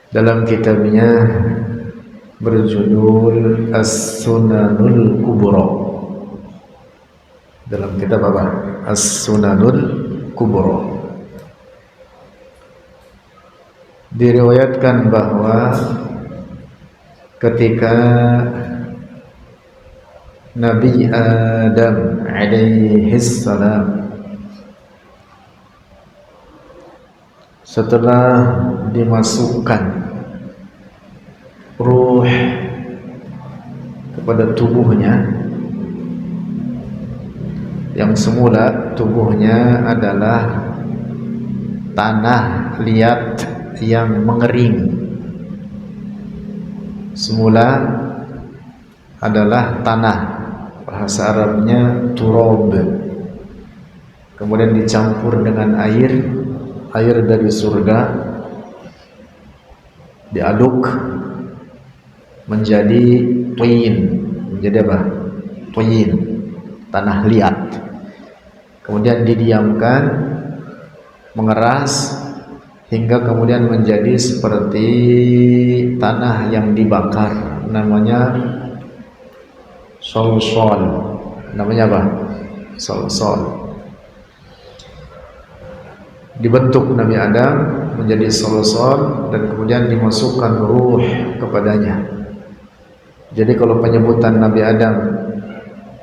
dalam kitabnya berjudul As-Sunanul Kubra. Dalam kitab apa? As-Sunanul Kubra. Diriwayatkan bahwa ketika Nabi Adam alaihi salam setelah dimasukkan ruh kepada tubuhnya, yang semula tubuhnya adalah tanah liat yang mengering. Semula adalah tanah, bahasa Arabnya turab, kemudian dicampur dengan air dari surga, diaduk menjadi tuin, menjadi apa? Tuin, tanah liat. Kemudian didiamkan, mengeras hingga kemudian menjadi seperti tanah yang dibakar, namanya solsol. Namanya apa? Solsol. Dibentuk Nabi Adam menjadi solsol dan kemudian dimasukkan ruh kepadanya. Jadi kalau penyebutan Nabi Adam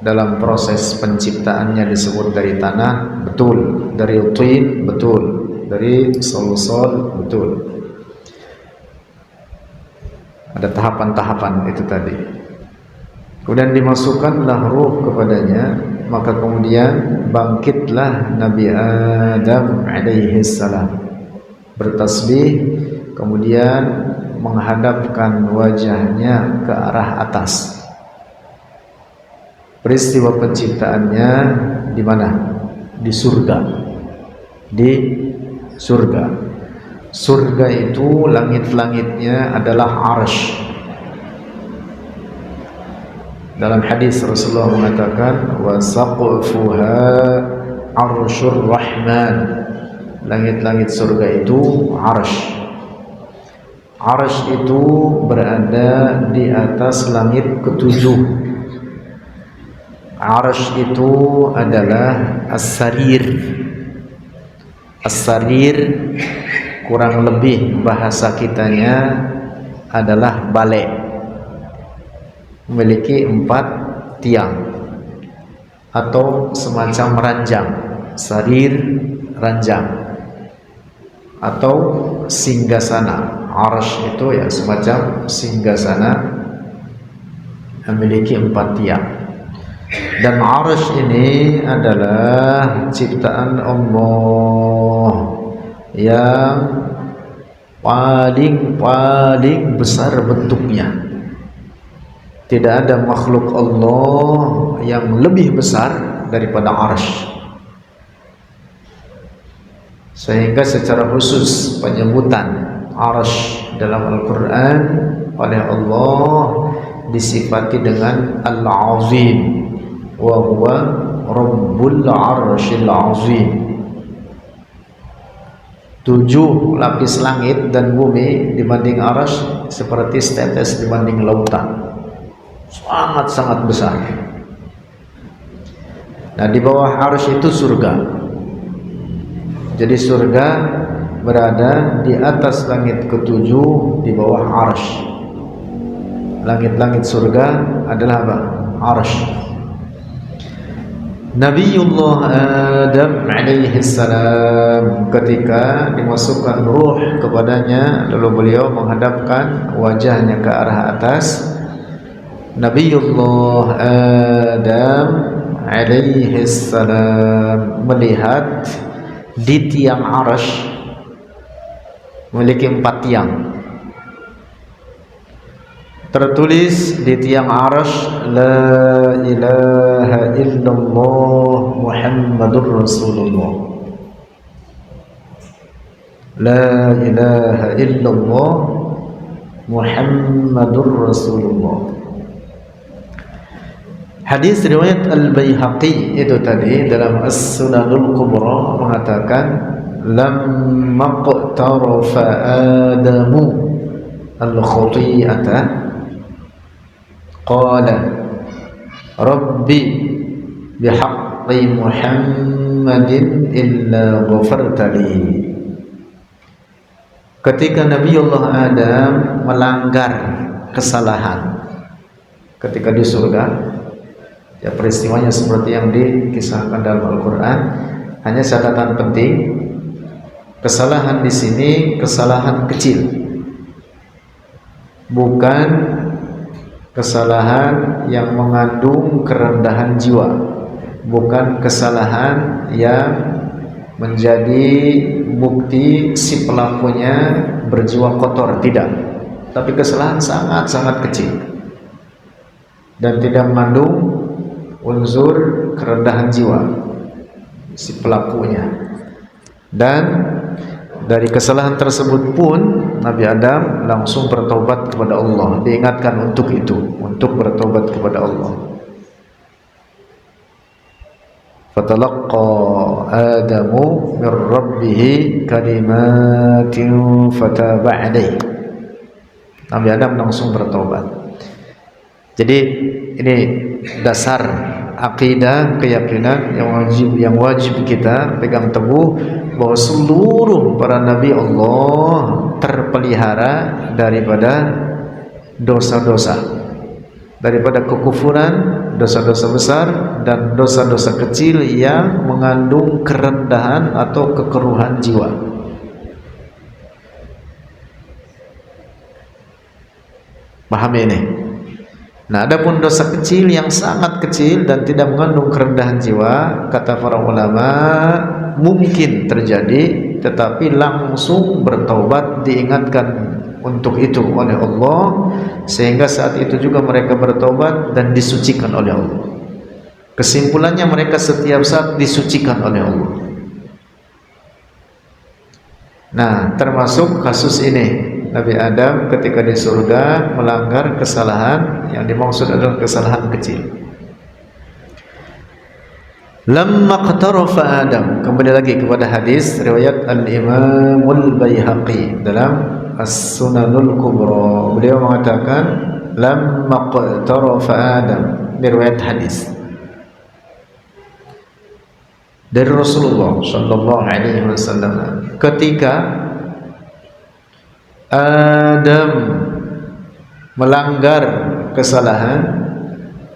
dalam proses penciptaannya disebut dari tanah, betul. Dari tin, betul. Dari solsol, betul. Ada tahapan-tahapan itu tadi. Kemudian dimasukkanlah ruh kepadanya, maka kemudian bangkitlah Nabi Adam alaihi salam bertasbih, kemudian menghadapkan wajahnya ke arah atas. Peristiwa penciptaannya di mana? Di surga. Di surga. Surga itu langit-langitnya adalah arsy. Dalam hadis Rasulullah mengatakan wa saqfuha arsyur rahman. Langit-langit surga itu arsy. Arsy itu berada di atas langit ketujuh. Arsy itu adalah as-sarir. As-sarir kurang lebih bahasa kitanya adalah balai, memiliki 4 tiang atau semacam ranjang. Sarir, ranjang, atau singgasana. Arsy itu ya semacam singgasana, memiliki 4 tiang. Dan arsy ini adalah ciptaan Allah yang paling besar bentuknya. Tidak ada makhluk Allah yang lebih besar daripada arsy. Sehingga secara khusus penyebutan arsy dalam Al-Quran oleh Allah disifati dengan Al-Azim, wa huwa Rabbul Arsyil Azim. 7 lapis langit dan bumi dibanding arsy seperti setetes dibanding lautan, sangat-sangat besar. Nah, di bawah arsy itu surga. Jadi surga berada di atas langit ketujuh, di bawah arsy. Langit-langit surga adalah apa? Arsy. Nabiullah Adam alaihi salam ketika dimasukkan ruh kepadanya, lalu beliau menghadapkan wajahnya ke arah atas. Nabiullah Adam alaihi salam melihat di tiang arsy memiliki 4 tiang. Tertulis di tiang arsy la ilaha illallah Muhammadur Rasulullah. La ilaha illallah Muhammadur Rasulullah. Hadis riwayat Al-Baihaqi itu tadi dalam As-Sunanul Kubra mengatakan lamma qtarafa Adamu al-khati'ata qala rabbi bihaqqi Muhammadin illa ghafartali. Ketika Nabiullah Adam melanggar kesalahan ketika di surga, ya peristiwanya seperti yang dikisahkan dalam Al-Quran. Hanya catatan penting, kesalahan di sini kesalahan kecil, bukan kesalahan yang mengandung kerendahan jiwa, bukan kesalahan yang menjadi bukti si pelakunya berjiwa kotor, tidak. Tapi kesalahan sangat-sangat kecil dan tidak mengandung unsur kerendahan jiwa si pelakunya. Dan dari kesalahan tersebut pun Nabi Adam langsung bertobat kepada Allah, diingatkan untuk itu, untuk bertobat kepada Allah. Fatalaqqa Adamu min rabbih kalimatin fataba alaihi. Nabi Adam langsung bertobat. Jadi ini dasar akidah, keyakinan yang wajib kita pegang teguh, bahwa seluruh para nabi Allah terpelihara daripada dosa-dosa, daripada kekufuran, dosa-dosa besar dan dosa-dosa kecil yang mengandung kerendahan atau kekeruhan jiwa. Pahami ini? Nah, adapun dosa kecil yang sangat kecil dan tidak mengandung kerendahan jiwa, kata para ulama, mungkin terjadi, tetapi langsung bertaubat, diingatkan untuk itu oleh Allah, sehingga saat itu juga mereka bertaubat dan disucikan oleh Allah. Kesimpulannya, mereka setiap saat disucikan oleh Allah. Nah, termasuk kasus ini, Nabi Adam ketika di surga melanggar kesalahan yang dimaksud adalah kesalahan kecil. Lamma qtarafa Adam, kembali lagi kepada hadis riwayat Al-Imam Al-Baihaqi dalam As-Sunanul Kubra. Beliau mengatakan lamma qtarafa Adam, riwayat hadis dari Rasulullah sallallahu alaihi wasallam, ketika Adam melanggar kesalahan,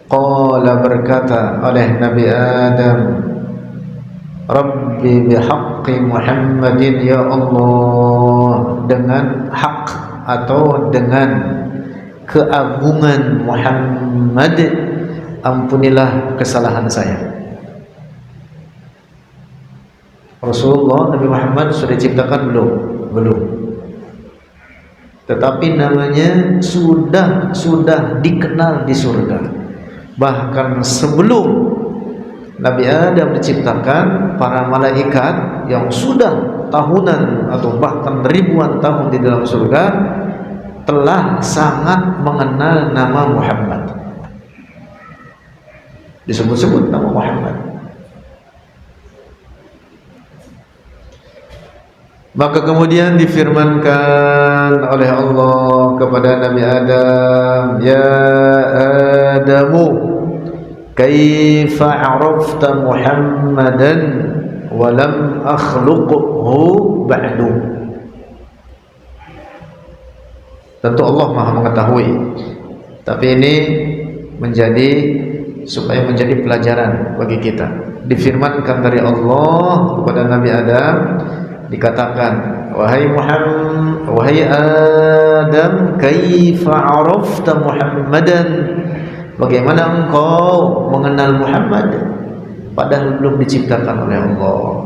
qala, berkata oleh Nabi Adam, Rabbi bihaqqi Muhammadin, ya Allah, dengan hak atau dengan keagungan Muhammad, ampunilah kesalahan saya. Rasulullah Nabi Muhammad sudah diciptakan belum? Belum. Tetapi namanya sudah dikenal di surga. Bahkan sebelum Nabi Adam diciptakan, para malaikat yang sudah tahunan atau bahkan ribuan tahun di dalam surga telah sangat mengenal nama Muhammad. Disebut-sebut nama Muhammad. Maka kemudian difirmankan oleh Allah kepada Nabi Adam, ya Adamu, kaifa arafta Muhammadan wa lam akhluqhu ba'du. Tentu Allah Maha mengetahui, tapi ini supaya menjadi pelajaran bagi kita. Difirmankan dari Allah kepada Nabi Adam, dikatakan, wahai Adam, kaifa arafta Muhammadan, bagaimana engkau mengenal Muhammad padahal belum diciptakan oleh Allah.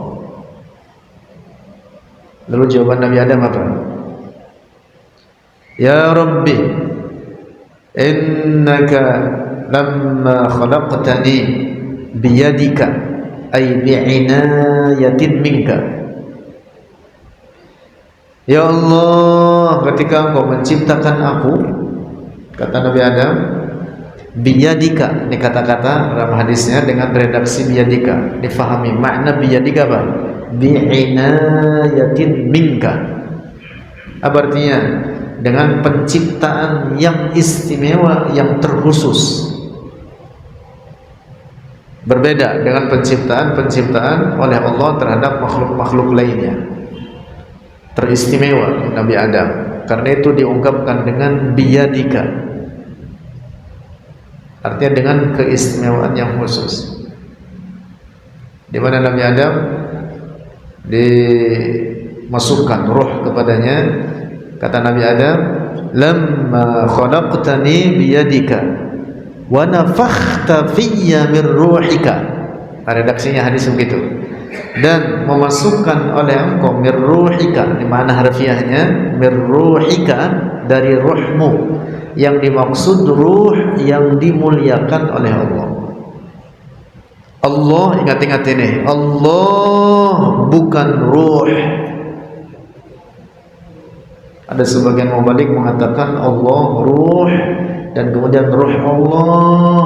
Lalu jawaban Nabi Adam apa? Ya Rabbi, innaka lamma khalaqtani biyadika, ay bi'inayatin minka. Ya Allah, ketika engkau menciptakan aku, kata Nabi Adam, biyadika, ini kata-kata dalam hadisnya dengan redaksi biyadika, difahami makna biyadika apa? Bi'inayatin minka. Apa artinya? dengan penciptaan yang istimewa, yang terkhusus. Berbeda dengan penciptaan oleh Allah terhadap makhluk-makhluk lainnya. Teristimewa Nabi Adam. Karena itu diungkapkan dengan biyadika. Artinya dengan keistimewaan yang khusus. Di mana Nabi Adam dimasukkan ruh kepadanya, kata Nabi Adam, lamma khalaqtani biyadika wa nafakhta fiyya min ruhika. Redaksinya hadis begitu. Dan memasukkan oleh engkau min ruhika, di mana harfiahnya min ruhika, dari ruhmu, yang dimaksud ruh yang dimuliakan oleh Allah. Allah, ingat-ingat ini, Allah bukan ruh. Ada sebagian mubalik mengatakan Allah ruh, dan kemudian ruh Allah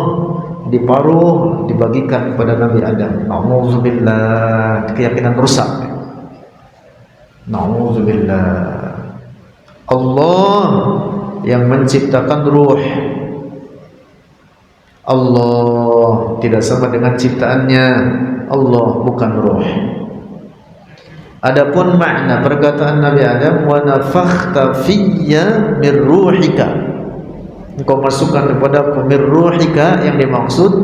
diparuh, dibagikan kepada Nabi Adam. Nauzubillah, keyakinan rusak. Nauzubillah. Allah yang menciptakan ruh. Allah tidak sama dengan ciptaannya. Allah bukan ruh. Adapun makna perkataan Nabi Adam, wa nafakhta fiyya min ruhika, engkau masukkan kepadaku min ruhika, yang dimaksud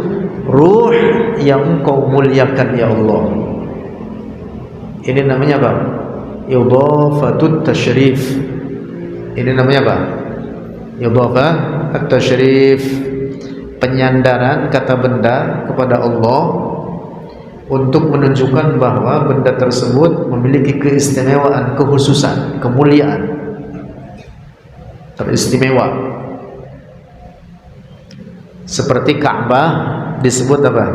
ruh yang engkau muliakan ya Allah. Ini namanya apa? Idhafatut tasyrif. Ini namanya apa? Idhafah at-tasyrif. Penyandaran kata benda kepada Allah untuk menunjukkan bahwa benda tersebut memiliki keistimewaan, kekhususan, kemuliaan, teristimewa. Seperti Ka'bah disebut apa?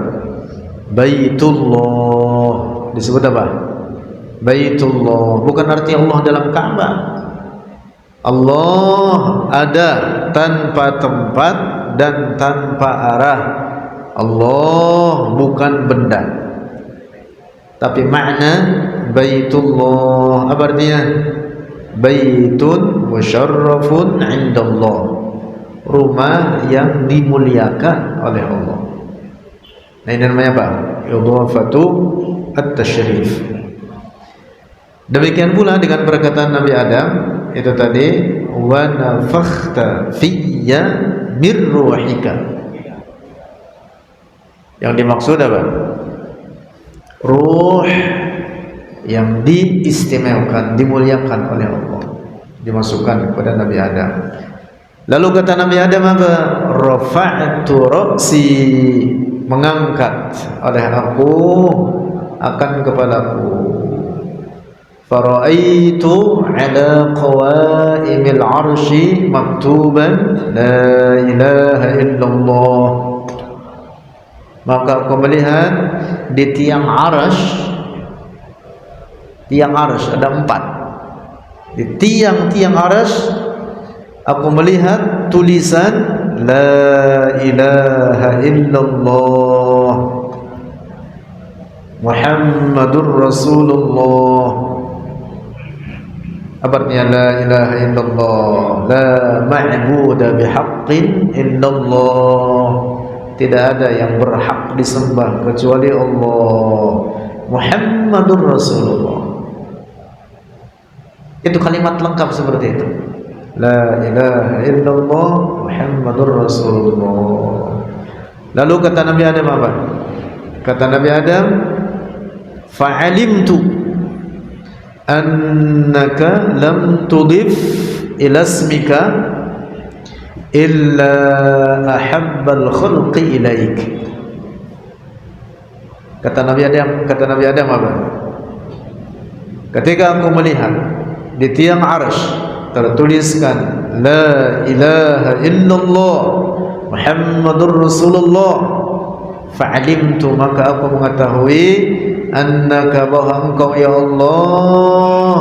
Baitullah. Disebut apa? Baitullah. Bukan arti Allah dalam Ka'bah. Allah ada tanpa tempat dan tanpa arah. Allah bukan benda. Tapi makna Baitullah apa artinya? Baitun musyarrafun indallah, rumah yang dimuliakan oleh Allah. Nah, ini namanya apa? Idhafatu at-tasyrif. Demikian pula dengan perkataan Nabi Adam itu tadi, wa nafakhta fiyya min ruhika. Yang dimaksud apa? Ruh yang diistimewakan, dimuliakan oleh Allah, dimasukkan kepada Nabi Adam. Lalu kata Nabi Adam apa? Rafa'tu ra'si, mengangkat oleh aku akan kepalaku. Fara'aitu ala qawaimil arsy maktuban la ilaha illallah. Maka aku melihat di tiang arsy, tiang arsy ada 4. Di tiang-tiang arsy aku melihat tulisan la ilaha illallah Muhammadur Rasulullah. Apa artinya la ilaha illallah? La ma'budu bihaqqin illallah. Tidak ada yang berhak disembah kecuali Allah. Muhammadur Rasulullah. Itu kalimat lengkap seperti itu. La ilaha illallah Muhammadur Rasulullah. Lalu kata Nabi Adam apa? Kata Nabi Adam, fa'alimtu annaka lam tudif ila ismika illa ahabbal khalqi ilaik. Kata Nabi Adam apa? Ketika aku melihat di tiang arsy tertuliskan la ilaha illallah Muhammadur Rasulullah, fa'alimtu, maka aku mengetahui annaka, bahwa engkau ya Allah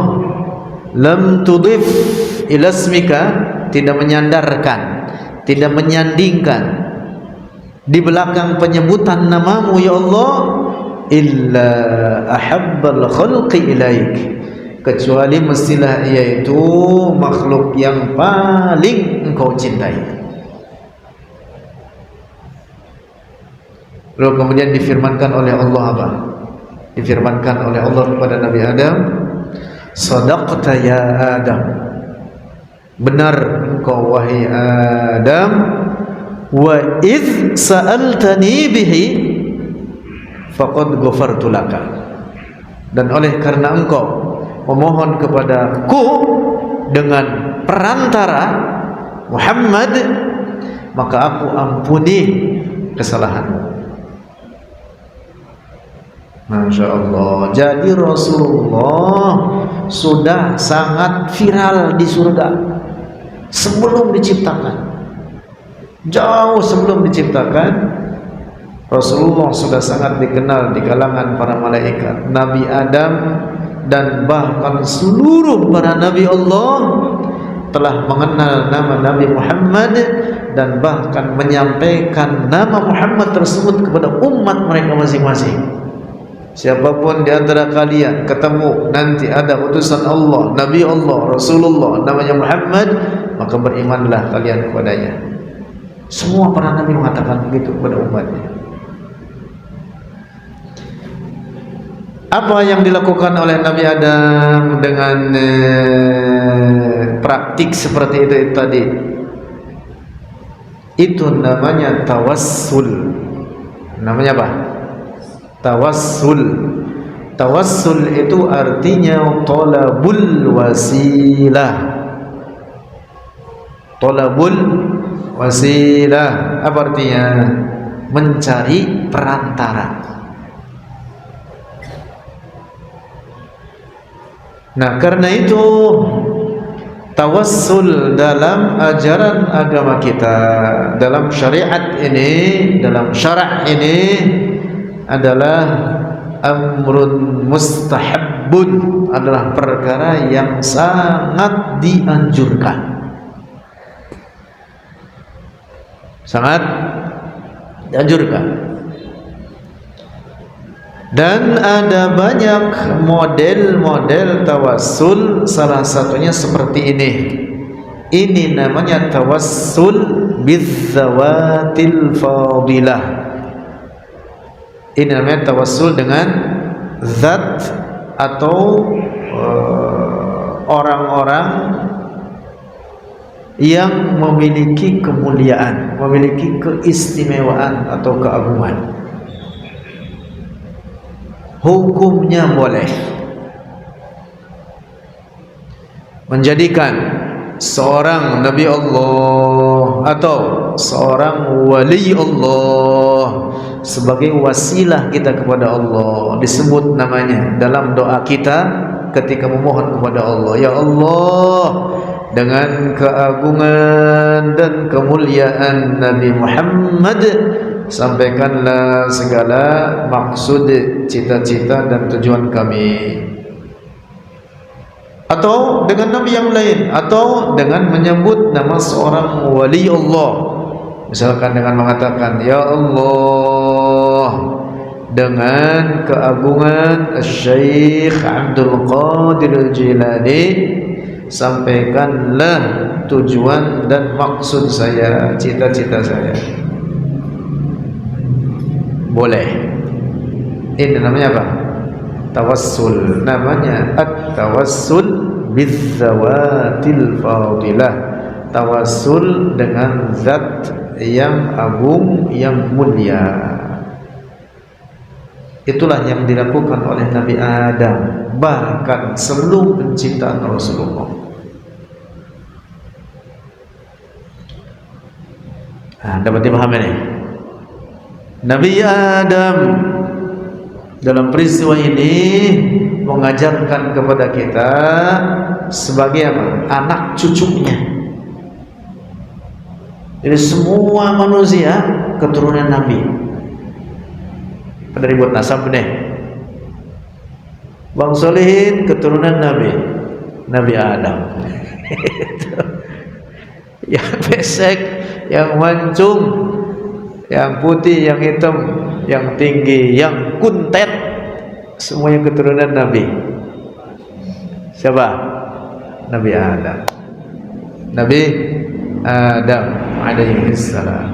lam tudif ila ismika, tidak menyandarkan, tidak menyandingkan di belakang penyebutan namamu ya Allah, illa ahabbal khalqi ilaik, kecuali mestilah ia itu makhluk yang paling engkau cintai. Lalu kemudian difirmankan oleh Allah apa? Difirmankan oleh Allah kepada Nabi Adam, "Shadaqta ya Adam." Benar engkau wahai Adam, "wa idz sa'altani bihi faqad ghafartu laka." Dan oleh karena engkau memohon kepadaku dengan perantara Muhammad, maka aku ampuni kesalahanmu. Masya Allah. Jadi Rasulullah sudah sangat viral di surga sebelum diciptakan. Jauh sebelum diciptakan, Rasulullah sudah sangat dikenal di kalangan para malaikat, Nabi Adam, dan bahkan seluruh para Nabi Allah telah mengenal nama Nabi Muhammad dan bahkan menyampaikan nama Muhammad tersebut kepada umat mereka masing-masing. Siapapun di antara kalian ketemu nanti ada utusan Allah, Nabi Allah, Rasulullah namanya Muhammad, maka berimanlah kalian kepadanya. Semua para Nabi mengatakan begitu kepada umatnya. Apa yang dilakukan oleh Nabi Adam dengan praktik seperti itu tadi? Itu namanya tawassul. Namanya apa? Tawassul. Tawassul itu artinya talabul wasilah. Talabul wasilah apa artinya? Mencari perantara. Nah, karena itu tawassul dalam ajaran agama kita, dalam syariat ini, dalam syarak ini adalah amrun mustahabbun, adalah perkara yang sangat dianjurkan. Sangat dianjurkan. Dan ada banyak model-model tawassul, salah satunya seperti ini. Ini namanya tawassul bizzawatil fadilah. Ini namanya tawassul dengan zat atau orang-orang yang memiliki kemuliaan, memiliki keistimewaan atau keagungan. Hukumnya boleh menjadikan seorang Nabi Allah atau seorang wali Allah sebagai wasilah kita kepada Allah. Disebut namanya dalam doa kita ketika memohon kepada Allah, ya Allah, dengan keagungan dan kemuliaan Nabi Muhammad, sampaikanlah segala maksud, cita-cita dan tujuan kami. Atau dengan nabi yang lain, atau dengan menyebut nama seorang wali Allah, misalkan dengan mengatakan, ya Allah, dengan keagungan Syekh Abdul Qadir Al-Jilani, sampaikanlah tujuan dan maksud saya, cita-cita saya. Boleh. Ini namanya apa? Tawassul. Namanya at-tawassul bizzawatil fadilah. Tawassul dengan zat yang agung, yang mulia. Itulah yang dilakukan oleh Nabi Adam bahkan sebelum penciptaan Rasulullah. Dapat dipahami ini? Nabi Adam dalam peristiwa ini mengajarkan kepada kita sebagai apa? Anak cucunya. Jadi semua manusia keturunan Nabi. Pada ribut nasab deh. Bang Solihin keturunan Nabi, Nabi Adam. Yang pesek, yang mancung, yang putih, yang hitam, yang tinggi, yang kuntet, semuanya keturunan Nabi. Siapa? Nabi Adam. Nabi Adam alaihi salam.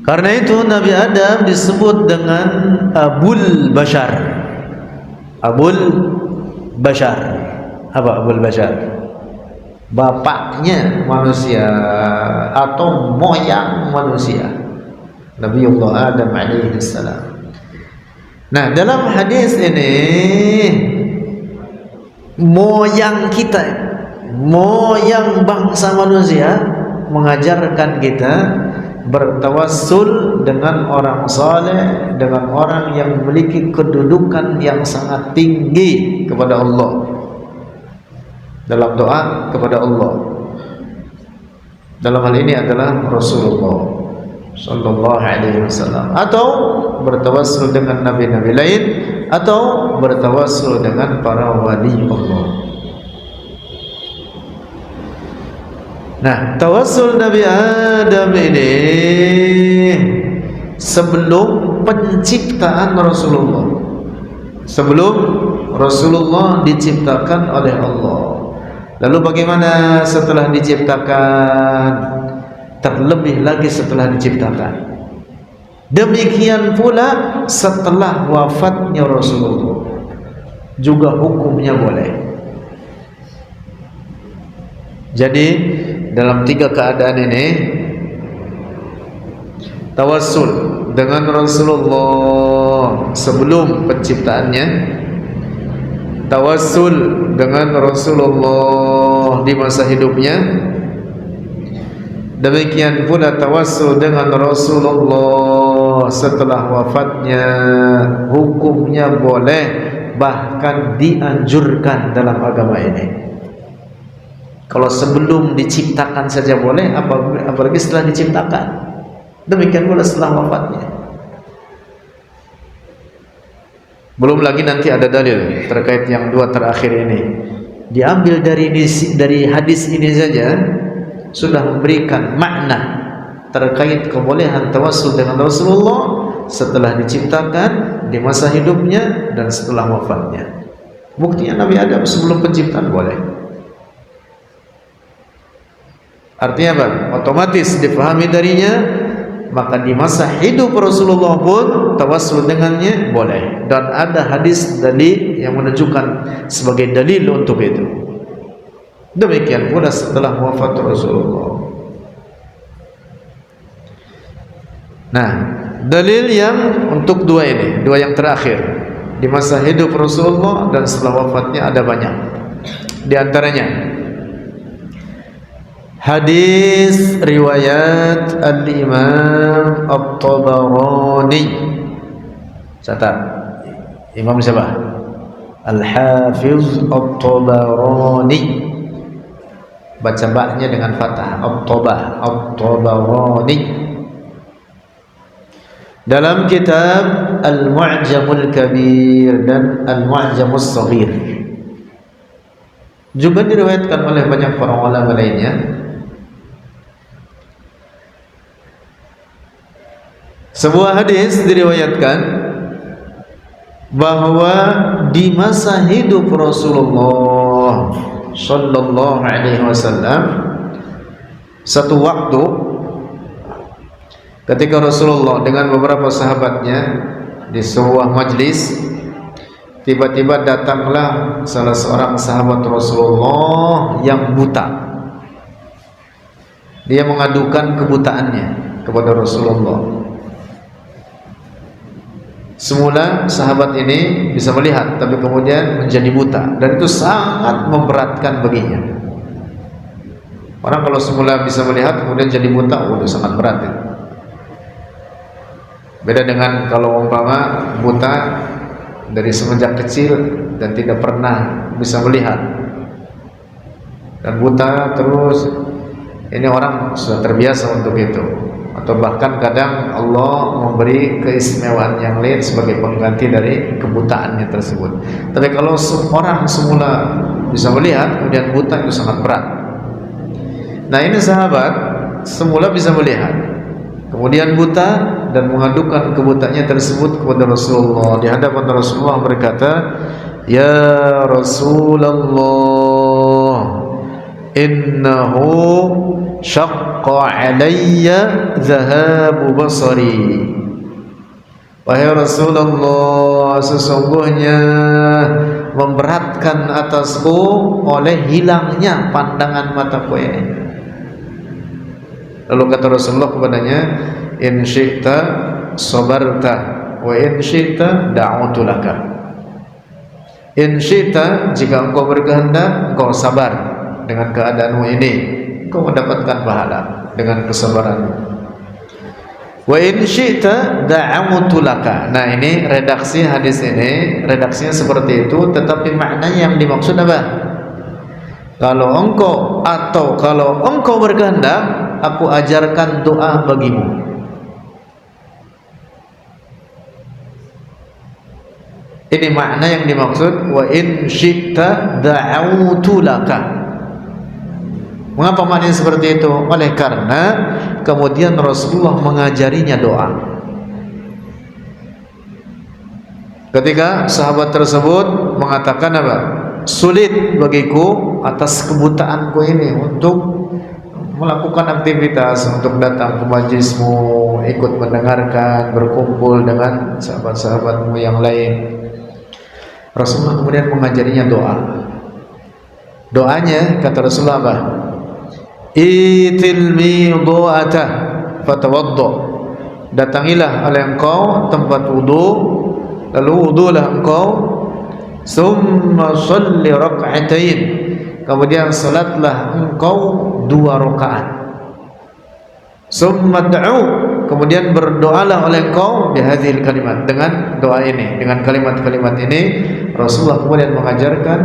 Karena itu Nabi Adam disebut dengan Abul Bashar. Abul Bashar. Apa Abul Bashar? Bapaknya manusia atau moyang manusia. Nabiullah Adam alaihi salam. Nah, dalam hadis ini moyang kita, moyang bangsa manusia mengajarkan kita bertawassul dengan orang saleh, dengan orang yang memiliki kedudukan yang sangat tinggi kepada Allah, dalam doa kepada Allah. Dalam hal ini adalah Rasulullah sallallahu alaihi wasallam, atau bertawassul dengan nabi-nabi lain, atau bertawassul dengan para wali Allah. Nah, tawassul Nabi Adam ini sebelum penciptaan Rasulullah, sebelum Rasulullah diciptakan oleh Allah. Lalu bagaimana setelah diciptakan? Terlebih lagi setelah diciptakan. Demikian pula setelah wafatnya Rasulullah, juga hukumnya boleh. Jadi dalam tiga keadaan ini, tawassul dengan Rasulullah sebelum penciptaannya, tawassul dengan Rasulullah di masa hidupnya, demikian pula tawassul dengan Rasulullah setelah wafatnya, hukumnya boleh, bahkan dianjurkan dalam agama ini. Kalau sebelum diciptakan saja boleh, apalagi setelah diciptakan. Demikian pula setelah wafatnya. Belum lagi nanti ada dalil terkait yang dua terakhir ini. Diambil dari hadis ini saja sudah memberikan makna terkait kebolehan tawassul dengan Rasulullah setelah diciptakan, di masa hidupnya, dan setelah wafatnya. Buktinya Nabi Adam sebelum penciptaan boleh. Artinya apa? Otomatis dipahami darinya, maka di masa hidup Rasulullah pun tawassul dengannya boleh, dan ada hadis dalil yang menunjukkan sebagai dalil untuk itu. Demikian pula setelah wafat Rasulullah. Nah, dalil yang untuk dua ini, dua yang terakhir, di masa hidup Rasulullah dan setelah wafatnya ada banyak. Di antaranya hadis riwayat Al-Imam At-Tabarani. Catat, Imam siapa? Al-Hafiz At-Tabarani. Baca ba-nya dengan fathah, At-Tabarani. Dalam kitab Al-Mu'jamul Kabir dan Al-Mu'jamus Shaghir. Juga diriwayatkan oleh banyak para ulama lainnya. Sebuah hadis diriwayatkan bahwa di masa hidup Rasulullah sallallahu alaihi wasallam, satu waktu ketika Rasulullah dengan beberapa sahabatnya di sebuah majlis, tiba-tiba datanglah salah seorang sahabat Rasulullah yang buta. Dia mengadukan kebutaannya kepada Rasulullah. Semula sahabat ini bisa melihat, tapi kemudian menjadi buta, dan itu sangat memberatkan baginya. Orang kalau semula bisa melihat kemudian jadi buta, udah sangat berat ya. Beda dengan kalau umpama buta dari semenjak kecil dan tidak pernah bisa melihat, dan buta terus, ini orang sudah terbiasa untuk itu. Atau bahkan kadang Allah memberi keistimewaan yang lain sebagai pengganti dari kebutaannya tersebut. Tapi kalau orang semula bisa melihat kemudian buta, itu sangat berat. Nah, ini sahabat semula bisa melihat, kemudian buta, dan mengadukan kebutaannya tersebut kepada Rasulullah. Di hadapan Rasulullah berkata, "Ya Rasulullah, innahu syaqqa alayya zahabu basari." Wahai Rasulullah, sesungguhnya memberatkan atasku oleh hilangnya pandangan mataku ini. Lalu kata Rasulullah kepadanya, "In syi'ta sabarta wa in syi'ta da'utu laka." In syi'ta, jika engkau berkehendak, engkau sabar dengan keadaanmu ini, engkau mendapatkan pahala dengan kesabaranmu. Wa in syi'ta da'utu laka. Nah, ini redaksi hadis ini, redaksinya seperti itu, tetapi maknanya yang dimaksud apa? Kalau engkau berkehendak, aku ajarkan doa bagimu. Ini makna yang dimaksud wa in syi'ta da'utu laka. Mengapa maknanya seperti itu? Oleh karena kemudian Rasulullah mengajarinya doa. Ketika sahabat tersebut mengatakan apa? Sulit bagiku atas kebutaanku ini untuk melakukan aktivitas, untuk datang ke majlismu, ikut mendengarkan, berkumpul dengan sahabat-sahabatmu yang lain. Rasulullah kemudian mengajarinya doa. Doanya kata Rasulullah apa? Itil midha'ata fatawadda. Datangilah oleh engkau tempat wudu, lalu wudulah engkau, summa shalli rak'atain, kemudian salatlah engkau 2 rakaat, summa da'u, kemudian berdoalah oleh engkau bihadhil kalimat, dengan doa ini, dengan kalimat-kalimat ini. Rasulullah kemudian mengajarkan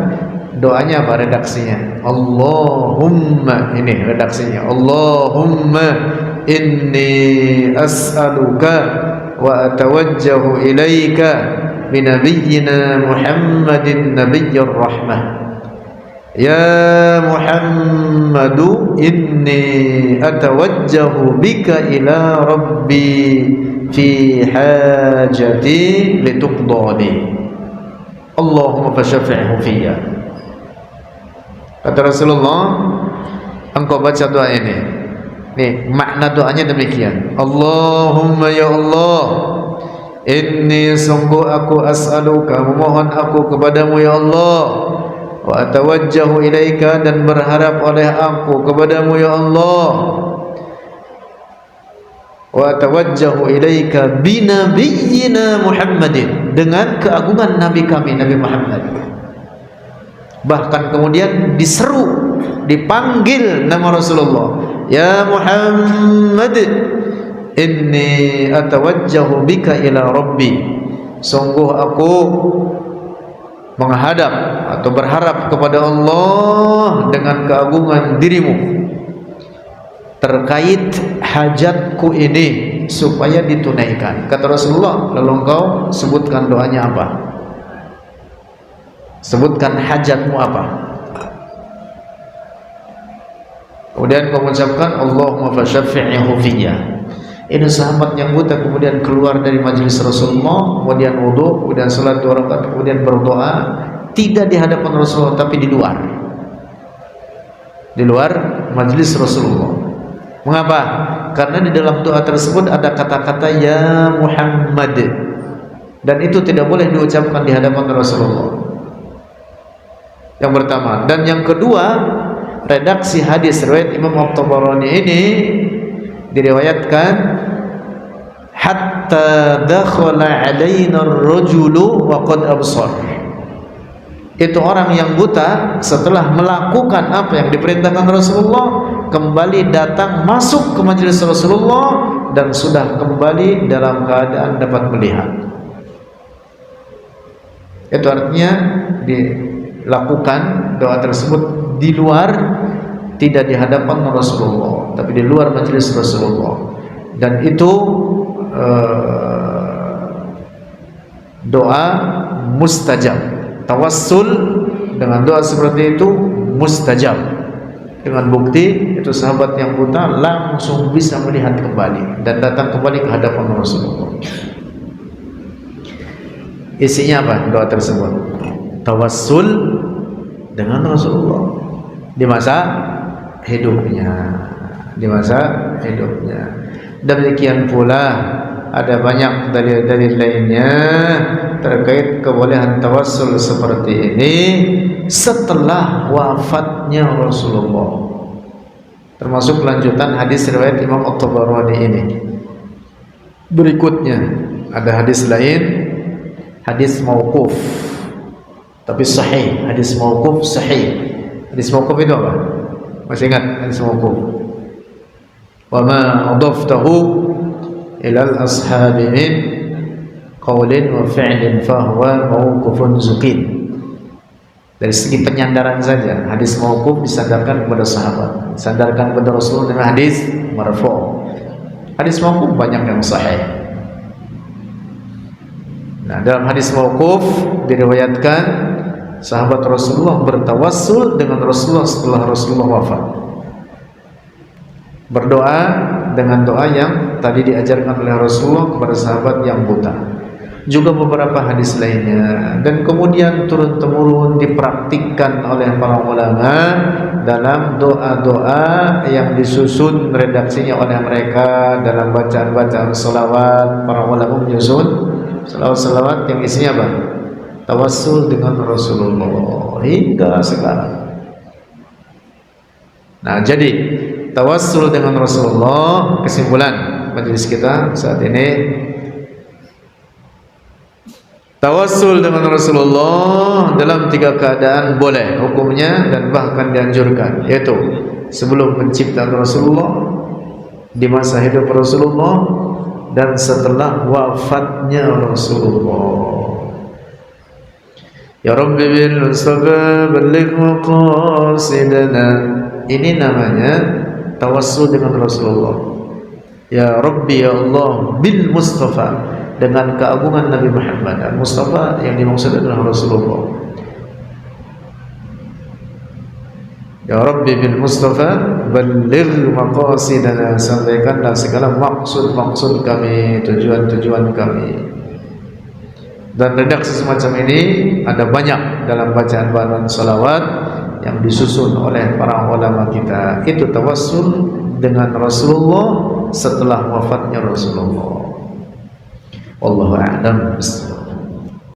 doanya apa? Redaksinya Allahumma, ini redaksinya Allahumma inni as'aluka wa atawajjahu ilaika binabiyyina Muhammadin nabiyyir rahmah. Ya Muhammadu inni atawajjahu bika ila rabbi fi hajati lituqdani. Allahumma fasyafi'hu fiyya. Kata Rasulullah, engkau baca doa ini. Nih, makna doanya demikian. Allahumma ya Allah, inni sungguh aku as'aluka, memohon aku kepadamu ya Allah, wa atawajjahu ilaika, dan berharap oleh aku kepadamu ya Allah, wa tawajjahu ilaika binabiyyina Muhammadin, dengan keagungan nabi kami Nabi Muhammad. Bahkan kemudian diseru, dipanggil nama Rasulullah, ya Muhammad inni atawajjahu bika ila rabbi, sungguh aku menghadap atau berharap kepada Allah dengan keagungan dirimu terkait hajatku ini supaya ditunaikan. Kata Rasulullah, lalu engkau sebutkan doanya apa? Sebutkan hajatmu apa? Kemudian kau mengucapkan Allahumma fasyafi'hu fiyya. Ini sahabat yang buta kemudian keluar dari majlis Rasulullah, kemudian wudu, kemudian salat 2 rakaat, kemudian berdoa, tidak di hadapan Rasulullah tapi di luar. Di luar majlis Rasulullah. Mengapa? Karena di dalam doa tersebut ada kata-kata ya Muhammad, dan itu tidak boleh diucapkan di hadapan Rasulullah. Yang pertama. Dan yang kedua, redaksi hadis riwayat Imam At-Tabarani ini diriwayatkan hatta dakhala alaina ar-rajulu wa qad absar. Itu orang yang buta setelah melakukan apa yang diperintahkan Rasulullah, kembali datang masuk ke majelis Rasulullah dan sudah kembali dalam keadaan dapat melihat. Itu artinya dilakukan doa tersebut di luar, tidak di hadapan Rasulullah tapi di luar majelis Rasulullah. Dan itu doa mustajab. Tawassul dengan doa seperti itu mustajab. dengan bukti itu sahabat yang buta langsung bisa melihat kembali dan datang kembali ke hadapan Rasulullah. Isinya apa doa tersebut? Tawassul dengan Rasulullah di masa hidupnya, di masa hidupnya. Demikian pula ada banyak dalil-dalil lainnya terkait kebolehan tawassul seperti ini setelah wafatnya Rasulullah. Termasuk lanjutan hadis riwayat Imam At-Tabarani ini. Berikutnya ada hadis lain, hadis mauquf tapi sahih. Hadis mauquf sahih. Hadis mauquf itu apa? Masih ingat hadis mauquf? Wa ma adaftahu ila al-ashabi min qawlin wa fi'lin fahuwa mauqufun zuqin. Dari segi penyandaran saja hadis mauquf disandarkan kepada sahabat, disandarkan kepada Rasul dengan hadis marfu'. Hadis mauquf banyak yang sahih. Nah, dalam hadis mauquf diriwayatkan sahabat Rasulullah bertawassul dengan Rasulullah setelah Rasulullah wafat. Berdoa dengan doa yang tadi diajarkan oleh Rasulullah kepada sahabat yang buta. Juga beberapa hadis lainnya, dan kemudian turun-temurun dipraktikkan oleh para ulama dalam doa-doa yang disusun redaksinya oleh mereka dalam bacaan-bacaan salawat. Para ulama menyusun salawat-salawat yang isinya apa? Tawassul dengan Rasulullah hingga sekarang. Nah, jadi tawassul dengan Rasulullah, kesimpulan majelis kita saat ini, tawassul dengan Rasulullah dalam 3 keadaan boleh hukumnya dan bahkan dianjurkan, yaitu sebelum penciptaan Rasulullah, di masa hidup Rasulullah, dan setelah wafatnya Rasulullah. Ya Rabbi bil Mustafa balligh maqasidana. Ini namanya tawassul dengan Rasulullah. Ya Rabbi ya Allah bil Mustafa, dengan keagungan Nabi Muhammad. Al-Mustafa yang dimaksud adalah Rasulullah. Ya Rabbi bil Mustafa balligh maqasidana, sampaikanlah segala maksud-maksud kami, tujuan-tujuan kami. Dan redaksi semacam ini ada banyak dalam bacaan-bacaan salawat yang disusun oleh para ulama kita. Itu tawassul dengan Rasulullah setelah wafatnya Rasulullah. Wallahu a'lam.